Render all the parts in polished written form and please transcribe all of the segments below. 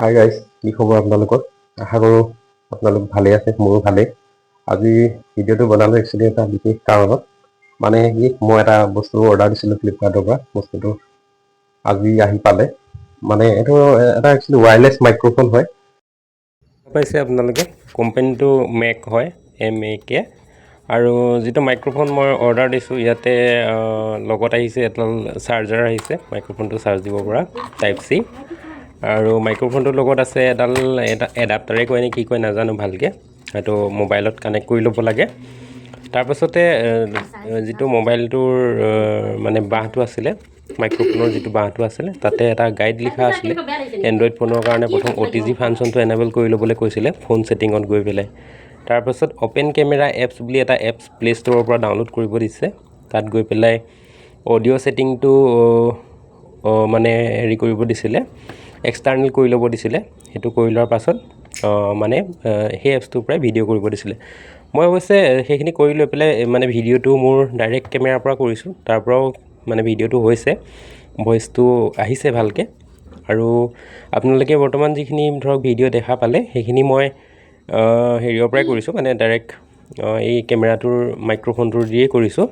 Hi guys, কি খবৰ আপোনালোকৰ? আশা কৰোঁ আপোনালোক ভালে আছে, মোৰো ভালেই। আজি ভিডিঅ'টো বনালোঁ একচুৱেলি এটা বিশেষ কাৰণত। মানে কি, মই এটা বস্তু অৰ্ডাৰ দিছিলোঁ ফ্লিপকাৰ্টৰ পৰা। বস্তুটো আজি আহি পালে। মানে এইটো এটা একচুৱেলি ৱায়াৰলেছ মাইক্ৰ'ফোন হয়। পাইছে আপোনালোকে, কোম্পানীটো মেক হয়, MEK। আৰু যিটো মাইক্ৰ'ফোন মই অৰ্ডাৰ দিছোঁ, ইয়াতে লগত আহিছে এডাল চাৰ্জাৰ আহিছে, মাইক্ৰ'ফোনটো চাৰ্জ দিব পৰা টাইপ C। আৰু মাইক্ৰ'ফোনটোৰ লগত আছে এটা এডাপ্টাৰে কয় নে কি কয় নাজানো ভালকৈ, সেইটো মোবাইলত কানেক্ট কৰি ল'ব লাগে। তাৰপাছতে যিটো মোবাইলটোৰ মানে বাঁহটো আছিলে, মাইক্ৰ'ফোনৰ যিটো বাঁহটো আছিলে, তাতে এটা গাইড লিখা আছিলে এণ্ড্ৰইড ফোনৰ কাৰণে প্ৰথম OTG ফাংচনটো এনেবল কৰি ল'বলৈ কৈছিলে ফোন ছেটিঙত গৈ পেলাই। তাৰপাছত অ'পেন কেমেৰা এপছ বুলি এটা এপছ প্লে ষ্ট'ৰৰ পৰা ডাউনলোড কৰিব দিছে। তাত গৈ পেলাই অডিঅ' ছেটিংটো মানে হেৰি কৰিব দিছিলে, এক্সটাৰ্নেল কৰি ল'ব দিছিলে। সেইটো কৰি লোৱাৰ পাছত মানে সেই এপছটোৰ পৰাই ভিডিঅ' কৰিব দিছিলে। মই অৱশ্যে সেইখিনি কৰি লৈ পেলাই মানে ভিডিঅ'টো মোৰ ডাইৰেক্ট কেমেৰাৰ পৰা কৰিছোঁ, তাৰ পৰাও মানে ভিডিঅ'টো হৈছে, ভইচটো আহিছে ভালকৈ। আৰু আপোনালোকে বৰ্তমান যিখিনি ধৰক ভিডিঅ' দেখা পালে, সেইখিনি মই হেৰিয়ৰ পৰাই কৰিছোঁ, মানে ডাইৰেক্ট এই কেমেৰাটোৰ মাইক্ৰ'ফোনটোৰ দিয়েই কৰিছোঁ।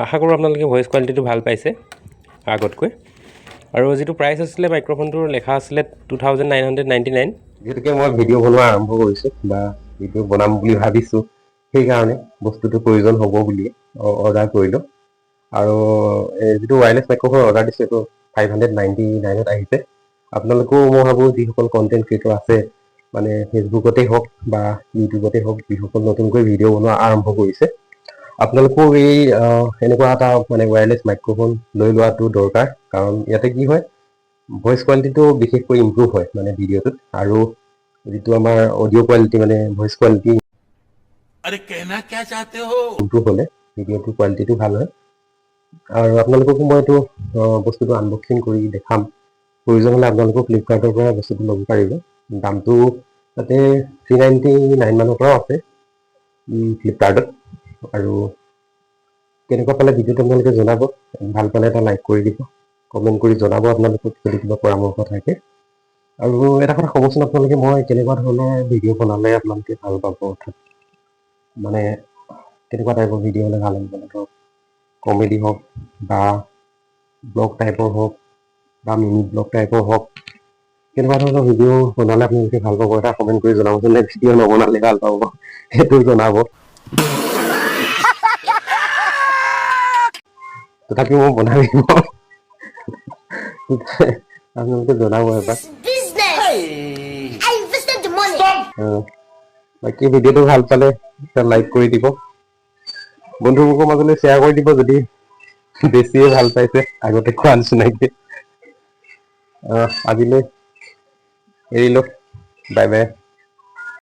আশা কৰোঁ আপোনালোকে ভইচ কোৱালিটিটো ভাল পাইছে আগতকৈ। আৰু যিটো প্ৰাইচ আছিলে মাইক্ৰ'ফোনটোৰ লেখা আছিলে 2999। যিহেতুকে মই ভিডিঅ' বনোৱা আৰম্ভ কৰিছোঁ বা ভিডিঅ' বনাম বুলি ভাবিছোঁ, সেইকাৰণে বস্তুটো প্ৰয়োজন হ'ব বুলি অৰ্ডাৰ কৰিলোঁ। আৰু যিটো ৱায়াৰলেছ মাইক্ৰ'ফোন অৰ্ডাৰ দিছোঁ, এইটো 599ত আহিছে। আপোনালোকেও মই ভাবোঁ যিসকল কণ্টেণ্ট ক্ৰিয়েটৰ আছে, মানে ফেচবুকতেই হওক বা ইউটিউবতেই হওক, যিসকল নতুনকৈ ভিডিঅ' বনোৱা আৰম্ভ কৰিছে, আপোনালোকেও এই এনেকুৱা এটা মানে ৱায়াৰলেছ মাইক্ৰ'ফোন লৈ লোৱাটো দৰকাৰ। কাৰণ ইয়াতে কি হয়, ভইচ কোৱালিটিটো বিশেষকৈ ইম্প্ৰুভ হয় মানে ভিডিঅ'টোত। আৰু যিটো আমাৰ অডিঅ' কোৱালিটি মানে ভইচ কোৱালিটি ইম্প্ৰুভ হ'লে ভিডিঅ'টোৰ কোৱালিটিটো ভাল হয়। আৰু আপোনালোককো মই এইটো বস্তুটো আনবক্সিং কৰি দেখাম। প্ৰয়োজন হ'লে আপোনালোকেও ফ্লিপকাৰ্টৰ পৰা বস্তুটো ল'ব পাৰিব। দামটো তাতে 399 মানৰ পৰাও আছে ফ্লিপকাৰ্টত। আৰু কেনেকুৱা পালে ভিডিঅ'টো আপোনালোকে জনাব, ভাল পালে এটা লাইক কৰি দিব, কমেণ্ট কৰি জনাব আপোনালোকক যদি কিবা পৰামৰ্শ থাকে। আৰু এটা কথা ক'বচোন আপোনালোকে, মই কেনেকুৱা ধৰণৰ ভিডিঅ' বনালে আপোনালোকে ভাল পাব, অৰ্থাৎ মানে কেনেকুৱা টাইপৰ ভিডিঅ' হ'লে ভাল হ'ব, মানে ধৰক কমেডি হওক বা ব্লগ টাইপৰ হওক বা মিনি ব্লগ টাইপৰ হওক, কেনেকুৱা ধৰণৰ ভিডিঅ' বনালে আপোনালোকে ভাল পাব, এটা কমেণ্ট কৰি জনাবচোন। ভিডিঅ' নবনালে ভাল পাব, সেইটো জনাব। তথাপিও মই বনাই দিব, আপোনালোকে জনাব এবাৰ। বাকী ভিডিঅ'টো ভাল পালে লাইক কৰি দিব, বন্ধুবৰ্গৰ মাজলৈ শ্বেয়াৰ কৰি দিব যদি বেছিয়ে ভাল পাইছে আগতে কোৱা নিচিনাকে। আজিলৈ এৰিলোঁ, বাই বাই।